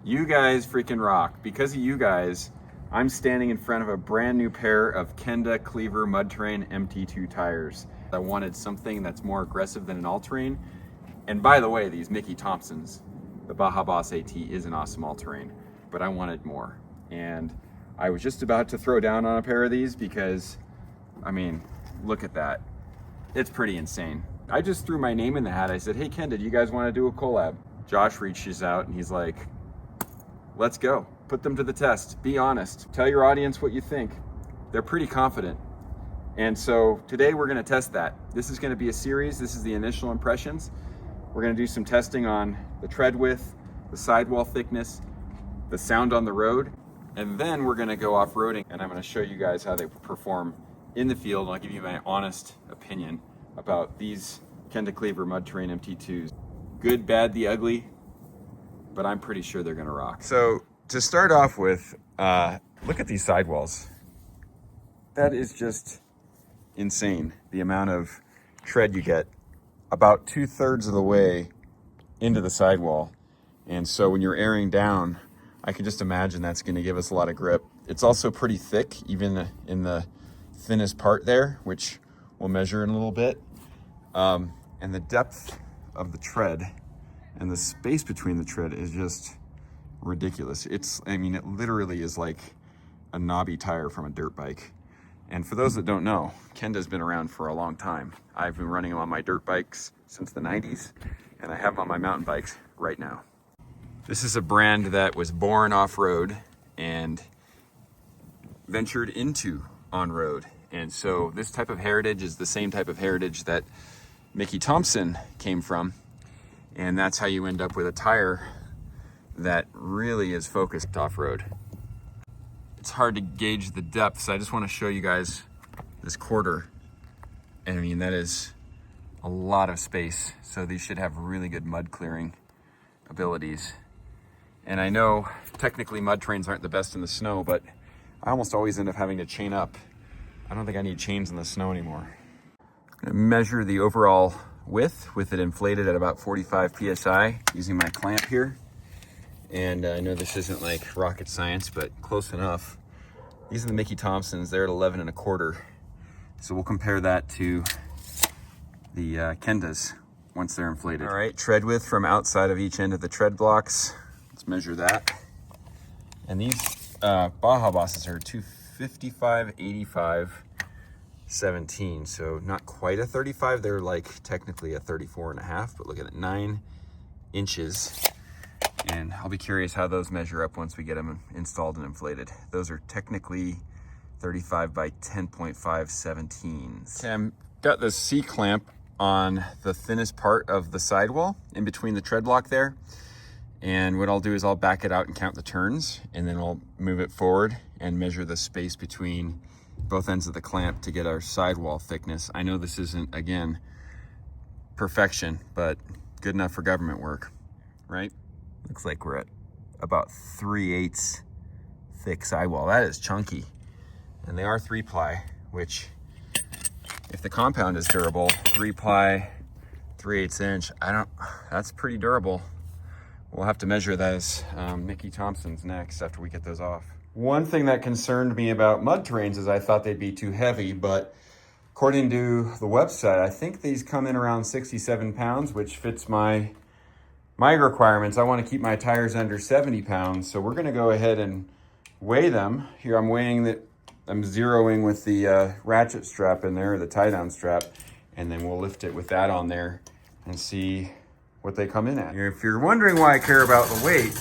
You guys freaking rock. Because of you guys, I'm standing in front of a brand new pair of Kenda KLEVER Mud Terrain MT2 tires. I wanted something that's more aggressive than an all-terrain. And by the way, these Mickey Thompsons, the Baja Boss AT is an awesome all-terrain, but I wanted more. And I was just about to throw down on a pair of these because, I mean, look at that. It's pretty insane. I just threw my name in the hat. I said, hey Kenda, do you guys want to do a collab? Josh reaches out and he's like, let's go. Put them to the test. Be honest. Tell your audience what you think. They're pretty confident. And so today we're going to test that. This is going to be a series. This is the initial impressions. We're going to do some testing on the tread width, the sidewall thickness, the sound on the road, and then we're going to go off-roading and I'm going to show you guys how they perform in the field. And I'll give you my honest opinion about these Kenda KLEVER Mud Terrain MT2s. Good, bad, the ugly, but I'm pretty sure they're gonna rock. So to start off with, look at these sidewalls. That is just insane, the amount of tread you get about 2/3 of the way into the sidewall. And so when you're airing down, I can just imagine that's gonna give us a lot of grip. It's also pretty thick, even in the thinnest part there, which we'll measure in a little bit. And the depth of the tread and the space between the tread is just ridiculous. I mean, it literally is like a knobby tire from a dirt bike. And for those that don't know, Kenda's been around for a long time. I've been running them on my dirt bikes since the 90s, and I have them on my mountain bikes right now. This is a brand that was born off-road and ventured into on-road. And so this type of heritage is the same type of heritage that Mickey Thompson came from. And that's how you end up with a tire that really is focused off-road. It's hard to gauge the depth, so I just want to show you guys this quarter. And I mean, that is a lot of space. So these should have really good mud clearing abilities. And I know technically mud terrains aren't the best in the snow, but I almost always end up having to chain up. I don't think I need chains in the snow anymore. I'm gonna measure the overall width with it inflated at about 45 PSI using my clamp here. And I know this isn't like rocket science, but close enough. These are the Mickey Thompsons. They're at 11 1/4. So we'll compare that to the Kendas once they're inflated. All right, tread width from outside of each end of the tread blocks. Let's measure that. And these Baja Bosses are 255, 85, 17. So not quite a 35. They're like technically a 34.5, but look at it, 9 inches. And I'll be curious how those measure up once we get them installed and inflated. Those are technically 35 by 10.5 17s. Okay, I've got the C-clamp on the thinnest part of the sidewall in between the tread block there. And what I'll do is I'll back it out and count the turns, and then I'll move it forward and measure the space between both ends of the clamp to get our sidewall thickness. I know this isn't, again, perfection, but good enough for government work, right? Looks like we're at about 3/8 thick sidewall. That is chunky. And they are 3-ply, which if the compound is durable, 3-ply, 3/8 inch, that's pretty durable. We'll have to measure those Mickey Thompsons next after we get those off. One thing that concerned me about mud terrains is I thought they'd be too heavy, but according to the website, I think these come in around 67 pounds, which fits my requirements. I want to keep my tires under 70 pounds, so we're going to go ahead and weigh them. Here I'm weighing that. I'm zeroing with the ratchet strap in there, the tie-down strap, and then we'll lift it with that on there and see what they come in at. If you're wondering why I care about the weight,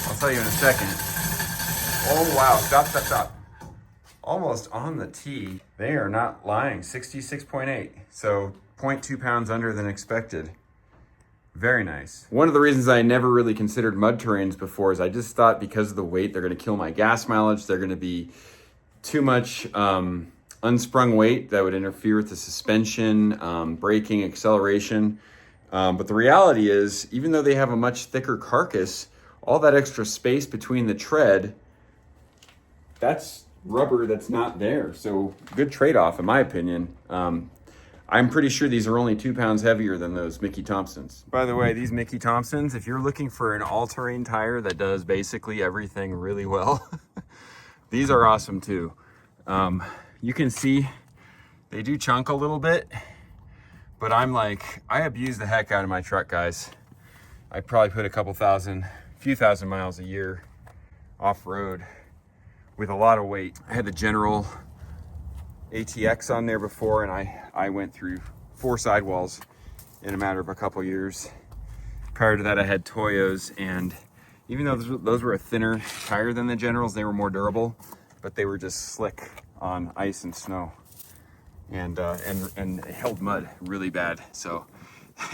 I'll tell you in a second. Oh wow, stop. Almost on the T. They are not lying, 66.8. So 0.2 pounds under than expected. Very nice. One of the reasons I never really considered mud terrains before is I just thought because of the weight, they're gonna kill my gas mileage. They're gonna be too much unsprung weight that would interfere with the suspension, braking, acceleration. But the reality is, even though they have a much thicker carcass, all that extra space between the tread, that's rubber that's not there. So good trade-off in my opinion. I'm pretty sure these are only 2 pounds heavier than those Mickey Thompsons. By the way, these Mickey Thompsons, if you're looking for an all-terrain tire that does basically everything really well, these are awesome too. You can see they do chunk a little bit, but I abuse the heck out of my truck, guys. I probably put a few thousand miles a year off-road with a lot of weight. I had the General ATX on there before, and I went through 4 sidewalls in a matter of a couple years. Prior to that, I had Toyos, and even though those were a thinner tire than the Generals, they were more durable, but they were just slick on ice and snow, and held mud really bad. So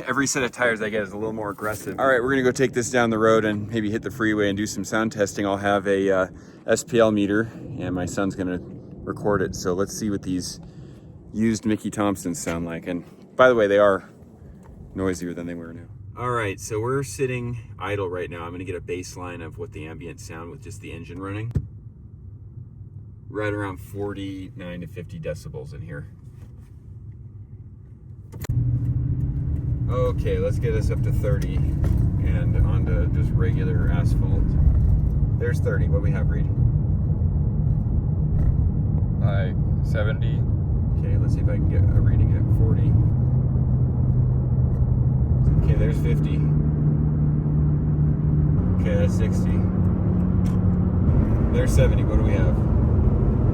every set of tires I get is a little more aggressive. All right, we're gonna go take this down the road and maybe hit the freeway and do some sound testing. I'll have a SPL meter, and my son's gonna record it. So let's see what these used Mickey Thompsons sound like. And by the way, they are noisier than they were new. All right, so we're sitting idle right now. I'm gonna get a baseline of what the ambient sound with just the engine running. Right around 49 to 50 decibels in here. Okay, let's get us up to 30 and onto just regular asphalt. There's 30. What do we have, Reed? Like 70. Okay, let's see if I can get a reading at 40. Okay, there's 50. Okay, that's 60. There's 70. What do we have?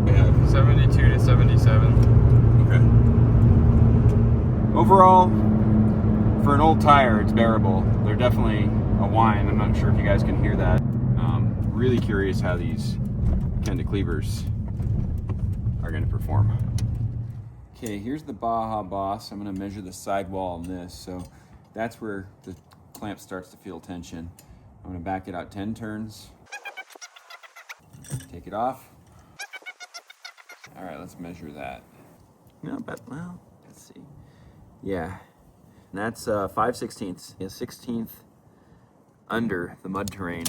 We have 72 to 77. Okay. Overall, for an old tire, it's bearable. They're definitely a whine. I'm not sure if you guys can hear that. Really curious how these Kenda KLEVERs are going to perform. Okay, here's the Baja Boss. I'm going to measure the sidewall on this. So that's where the clamp starts to feel tension. I'm going to back it out 10 turns. Take it off. All right, let's measure that. No, but well, let's see. Yeah, and that's 5/16, a 16th under the mud terrain.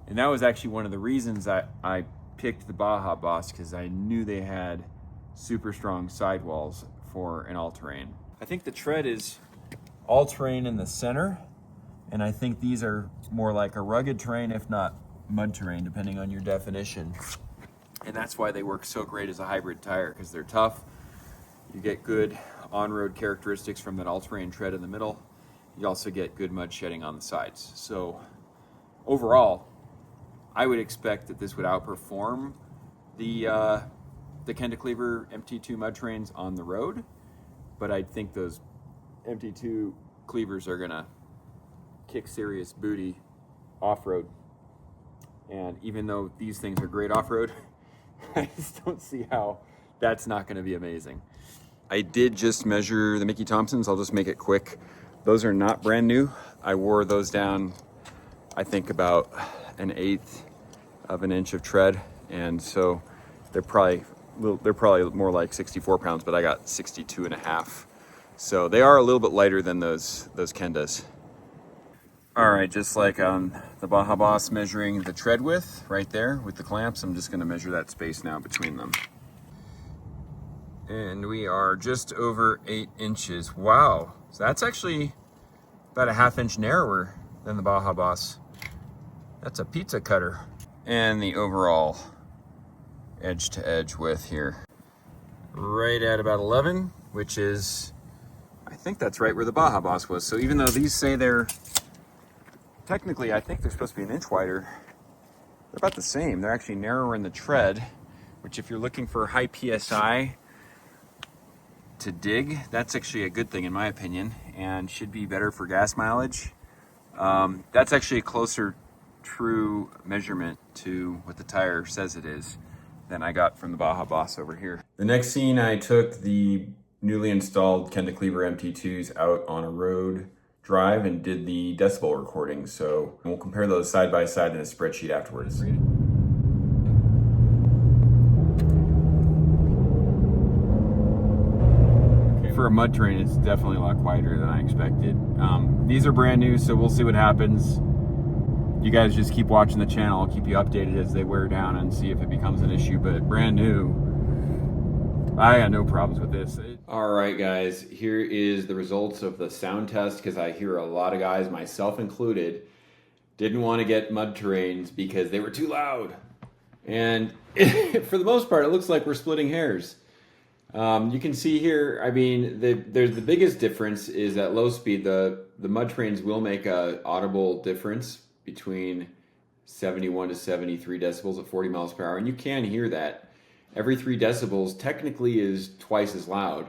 And that was actually one of the reasons I picked the Baja Boss, because I knew they had super strong sidewalls for an all-terrain. I think the tread is all-terrain in the center, and I think these are more like a rugged terrain, if not mud terrain, depending on your definition. And that's why they work so great as a hybrid tire, because they're tough. You get good on-road characteristics from that all-terrain tread in the middle. You also get good mud shedding on the sides. So overall, I would expect that this would outperform the Kenda KLEVER MT2 mud terrains on the road, but I think those MT2 KLEVERs are gonna kick serious booty off-road. And even though these things are great off-road, I just don't see how that's not gonna be amazing. I did just measure the Mickey Thompsons. I'll just make it quick. Those are not brand new. I wore those down, I think, about 1/8 of an inch of tread, and so they're probably more like 64 pounds, but I got 62.5. So they are a little bit lighter than those Kendas. All right, just like on the Baja Boss, measuring the tread width right there with the clamps, I'm just gonna measure that space now between them. And we are just over 8 inches. Wow, so that's actually about a 1/2 inch narrower than the Baja Boss. That's a pizza cutter. And the overall edge to edge width here, right at about 11, which is, I think that's right where the Baja Boss was. So even though these say they're, technically I think they're supposed to be 1 inch wider, they're about the same. They're actually narrower in the tread, which if you're looking for high PSI to dig, that's actually a good thing in my opinion, and should be better for gas mileage. That's actually a closer true measurement to what the tire says it is than I got from the Baja Boss over here. The next scene, I took the newly installed Kenda KLEVER MT2s out on a road drive and did the decibel recording. So we'll compare those side by side in a spreadsheet afterwards. For a mud terrain, it's definitely a lot quieter than I expected. These are brand new, so we'll see what happens. You guys just keep watching the channel. I'll keep you updated as they wear down and see if it becomes an issue, but brand new, I got no problems with this. All right, guys, here is the results of the sound test, because I hear a lot of guys, myself included, didn't want to get mud terrains because they were too loud. And for the most part, it looks like we're splitting hairs. You can see here, I mean, the biggest difference is at low speed, the mud terrains will make a audible difference between 71 to 73 decibels at 40 miles per hour, and you can hear that. Every 3 decibels technically is twice as loud.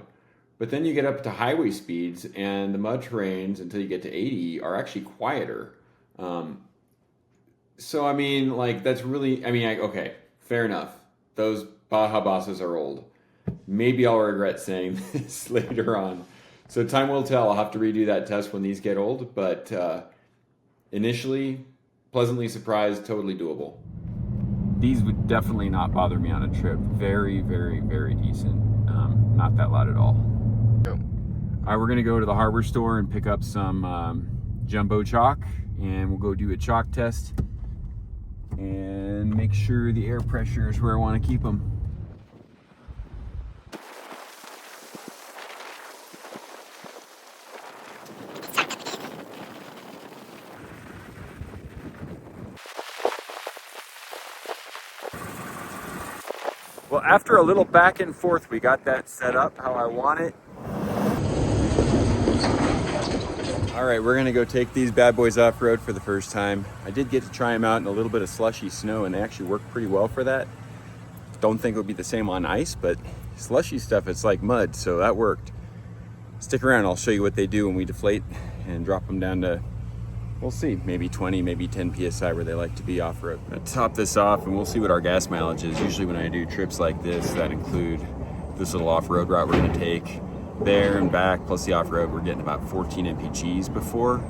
But then you get up to highway speeds, and the mud terrains, until you get to 80, are actually quieter. So, I mean, like, that's really, I mean, okay, fair enough. Those Baja Bosses are old. Maybe I'll regret saying this later on. So time will tell. I'll have to redo that test when these get old. But initially, pleasantly surprised, totally doable. These would definitely not bother me on a trip. Very, very, very decent. Not that loud at all. All right, we're gonna go to the hardware store and pick up some jumbo chalk, and we'll go do a chalk test and make sure the air pressure is where I want to keep them. Well, after a little back and forth, we got that set up how I want it. All right, we're gonna go take these bad boys off-road for the first time. I did get to try them out in a little bit of slushy snow, and they actually work pretty well for that. Don't think it would be the same on ice, but slushy stuff, it's like mud, so that worked. Stick around, I'll show you what they do when we deflate and drop them down to, we'll see, maybe 20, maybe 10 PSI where they like to be off-road. I'm gonna top this off and we'll see what our gas mileage is. Usually when I do trips like this that include this little off-road route we're gonna take, there and back, plus the off-road, we're getting about 14 mpgs before,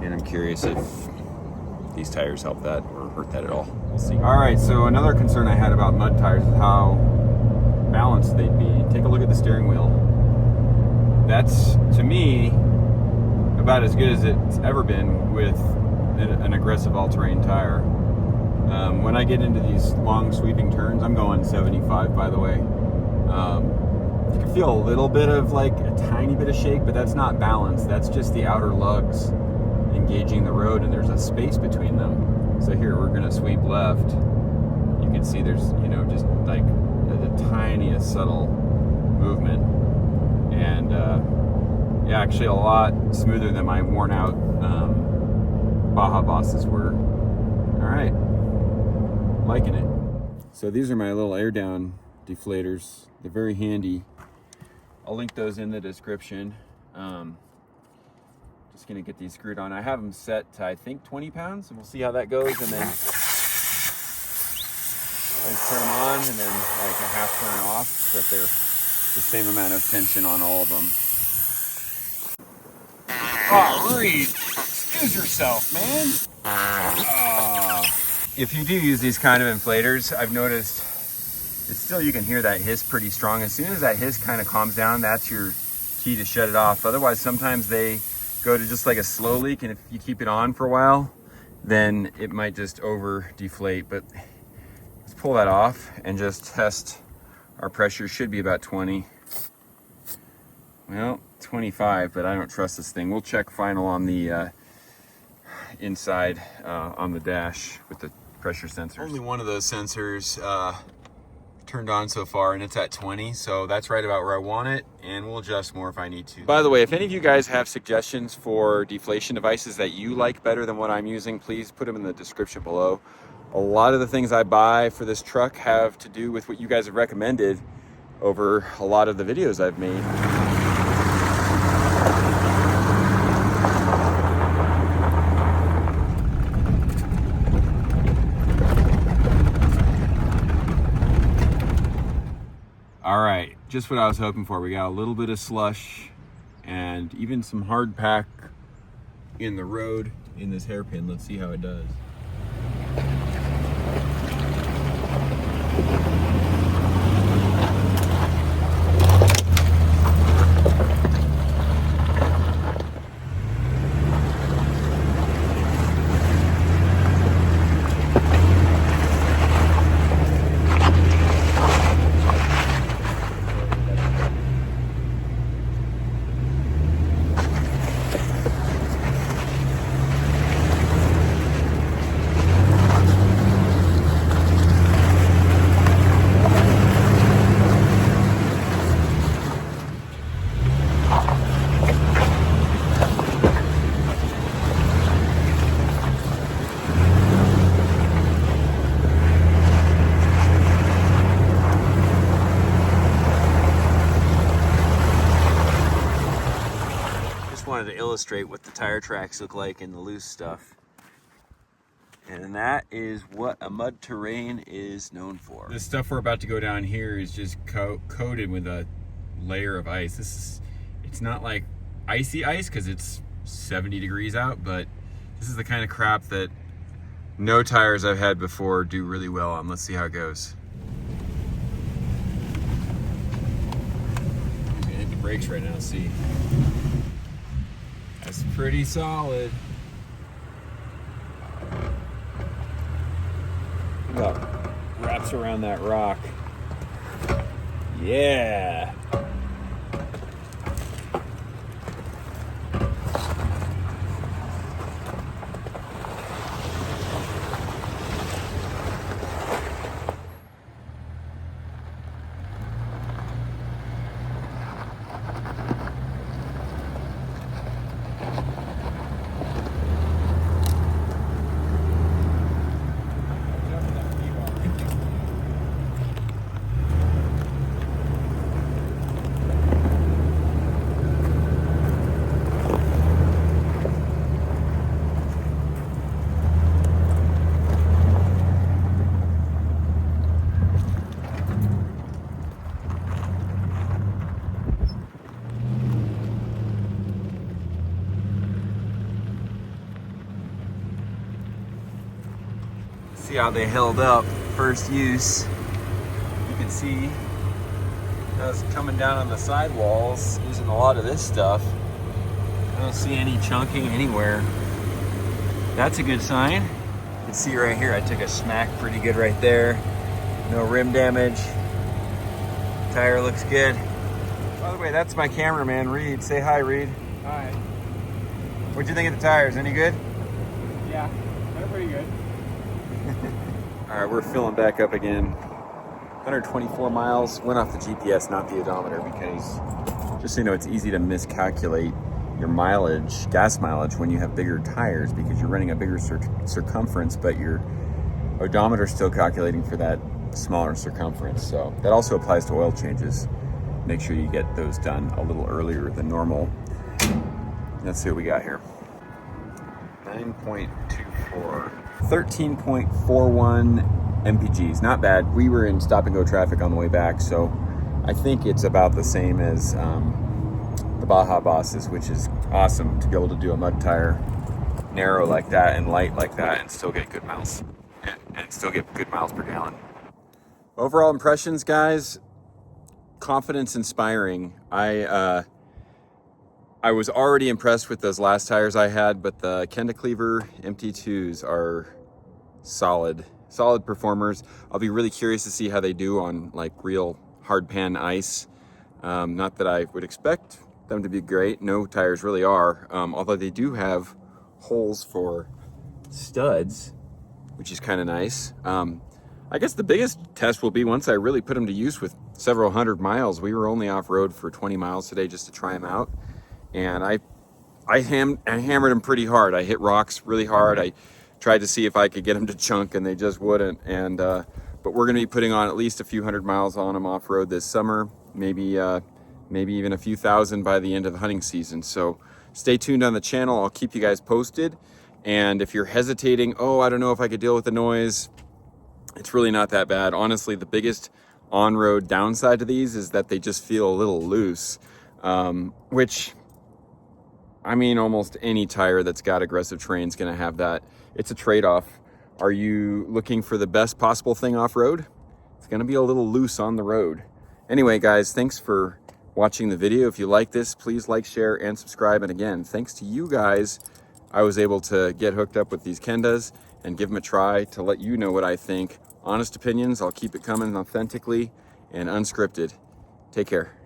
and I'm curious if these tires help that or hurt that at all. We'll see. All right, so another concern I had about mud tires is how balanced they'd be. Take a look at the steering wheel. That's, to me, about as good as it's ever been with an aggressive all-terrain tire. When I get into these long sweeping turns, I'm going 75, by the way. You can feel a little bit of like a tiny bit of shake, but that's not balance. That's just the outer lugs engaging the road, and there's a space between them. So here we're gonna sweep left. You can see there's, you know, just like the tiniest subtle movement. And yeah, actually a lot smoother than my worn out Baja Bosses were. All right, liking it. So these are my little air down deflators. They're very handy. I'll link those in the description. Just gonna get these screwed on. I have them set to, I think, 20 pounds, and we'll see how that goes. And then I turn them on and then like a half turn off, so that they're the same amount of tension on all of them. Oh, Reed, excuse yourself, man. If you do use these kind of inflators, I've noticed it's still, you can hear that hiss pretty strong. As soon as that hiss kind of calms down, that's your key to shut it off. Otherwise, sometimes they go to just like a slow leak, and if you keep it on for a while, then it might just over deflate. But let's pull that off and just test. Our pressure should be about 20. Well, 25, but I don't trust this thing. We'll check final on the inside on the dash with the pressure sensors. Only one of those sensors turned on so far, and it's at 20, so that's right about where I want it, and we'll adjust more if I need to. By the way, if any of you guys have suggestions for deflation devices that you like better than what I'm using, please put them in the description below. A lot of the things I buy for this truck have to do with what you guys have recommended over a lot of the videos I've made. All right, just what I was hoping for. We got a little bit of slush and even some hard pack in the road in this hairpin. Let's see how it does. illustrate what the tire tracks look like in the loose stuff. And that is what a mud terrain is known for. This stuff we're about to go down here is just coated with a layer of ice. It's not like icy ice because it's 70 degrees out, but this is the kind of crap that no tires I've had before do really well on. Let's see how it goes. I'm gonna hit the brakes right now, see. That's pretty solid. About wraps around that rock. Yeah. See how they held up first use. You can see I was coming down on the sidewalls using a lot of this stuff. I don't see any chunking anywhere. That's a good sign. You can see right here I took a smack pretty good right there. No rim damage. Tire looks good. By the way, that's my cameraman, Reed. Say hi, Reed. Hi. What'd you think of the tires? Any good? Yeah, they're pretty good. All right, we're filling back up again. 124 miles, went off the GPS, not the odometer, because just so you know, it's easy to miscalculate your mileage, gas mileage, when you have bigger tires because you're running a bigger circumference, but your odometer's still calculating for that smaller circumference. So that also applies to oil changes. Make sure you get those done a little earlier than normal. Let's see what we got here. 9.24. 13.41 mpgs, not bad. We were in stop and go traffic on the way back, so I think it's about the same as the Baja Bosses, which is awesome to be able to do a mud tire narrow like that and light like that and still get good miles and still get good miles per gallon. Overall impressions, guys, confidence inspiring. I was already impressed with those last tires I had, but the Kenda KLEVER MT2s are solid performers. I'll be really curious to see how they do on like real hard pan ice. Not that I would expect them to be great. No tires really are, although they do have holes for studs, which is kind of nice. I guess the biggest test will be once I really put them to use with several hundred miles. We were only off-road for 20 miles today just to try them out. And I hammered them pretty hard. I hit rocks really hard. I tried to see if I could get them to chunk, and they just wouldn't. And but we're going to be putting on at least a few hundred miles on them off-road this summer, maybe even a few thousand by the end of the hunting season. So stay tuned on the channel. I'll keep you guys posted. And if you're hesitating, oh, I don't know if I could deal with the noise, it's really not that bad. Honestly, the biggest on-road downside to these is that they just feel a little loose, which, I mean, almost any tire that's got aggressive terrain is going to have that. It's a trade-off. Are you looking for the best possible thing off-road? It's going to be a little loose on the road. Anyway, guys, thanks for watching the video. If you like this, please like, share, and subscribe. And again, thanks to you guys, I was able to get hooked up with these Kendas and give them a try to let you know what I think. Honest opinions, I'll keep it coming authentically and unscripted. Take care.